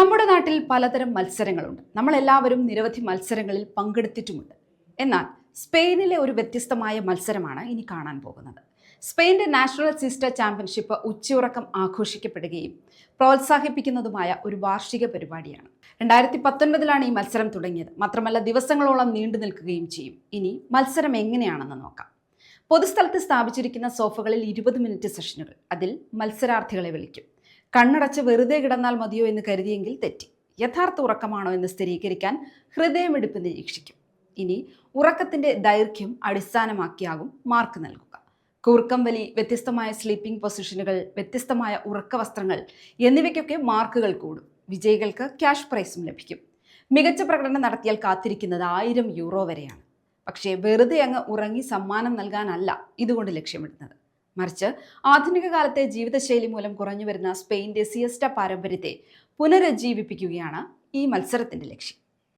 നമ്മുടെ നാട്ടിൽ പലതരം മത്സരങ്ങളുണ്ട്. നമ്മളെല്ലാവരും നിരവധി മത്സരങ്ങളിൽ പങ്കെടുത്തിട്ടുമുണ്ട്. എന്നാൽ സ്പെയിനിലെ ഒരു വ്യത്യസ്തമായ മത്സരമാണ് ഇനി കാണാൻ പോകുന്നത്. സ്പെയിൻ്റെ നാഷണൽ സിസ്റ്റർ ചാമ്പ്യൻഷിപ്പ് ഉച്ചയുറക്കം ആഘോഷിക്കപ്പെടുകയും പ്രോത്സാഹിപ്പിക്കുന്നതുമായ ഒരു വാർഷിക പരിപാടിയാണ്. 2019 ഈ മത്സരം തുടങ്ങിയത്. മാത്രമല്ല ദിവസങ്ങളോളം നീണ്ടു നിൽക്കുകയും ചെയ്യും. ഇനി മത്സരം എങ്ങനെയാണെന്ന് നോക്കാം. പൊതുസ്ഥലത്ത് സ്ഥാപിച്ചിരിക്കുന്ന സോഫകളിൽ 20 മിനിറ്റ് സെഷനുകൾ. അതിൽ മത്സരാർത്ഥികളെ വിളിക്കും. കണ്ണടച്ച് വെറുതെ കിടന്നാൽ മതിയോ എന്ന് കരുതിയെങ്കിൽ തെറ്റി. യഥാർത്ഥ ഉറക്കമാണോ എന്ന് സ്ഥിരീകരിക്കാൻ ഹൃദയമിടിപ്പ് നിരീക്ഷിക്കും. ഇനി ഉറക്കത്തിന്റെ ദൈർഘ്യം അടിസ്ഥാനമാക്കിയാകും മാർക്ക് നൽകുക. കൂർക്കം വലി, വ്യത്യസ്തമായ സ്ലീപ്പിംഗ് പൊസിഷനുകൾ, വ്യത്യസ്തമായ ഉറക്ക വസ്ത്രങ്ങൾ എന്നിവയ്ക്കൊക്കെ മാർക്കുകൾ കൂടും. വിജയികൾക്ക് ക്യാഷ് പ്രൈസും ലഭിക്കും. മികച്ച പ്രകടനം നടത്തിയാൽ കാത്തിരിക്കുന്നത് 1000 യൂറോ വരെയാണ്. പക്ഷേ വെറുതെ അങ്ങ് ഉറങ്ങി സമ്മാനം നൽകാനല്ല ഇതുകൊണ്ട് ലക്ഷ്യമിടുന്നത്. മറിച്ച് ആധുനിക കാലത്തെ ജീവിതശൈലി മൂലം കുറഞ്ഞു വരുന്ന സ്പെയിൻ്റെ സിയസ്റ്റ പാരമ്പര്യത്തെ പുനരുജ്ജീവിപ്പിക്കുകയാണ് ഈ മത്സരത്തിന്റെ ലക്ഷ്യം.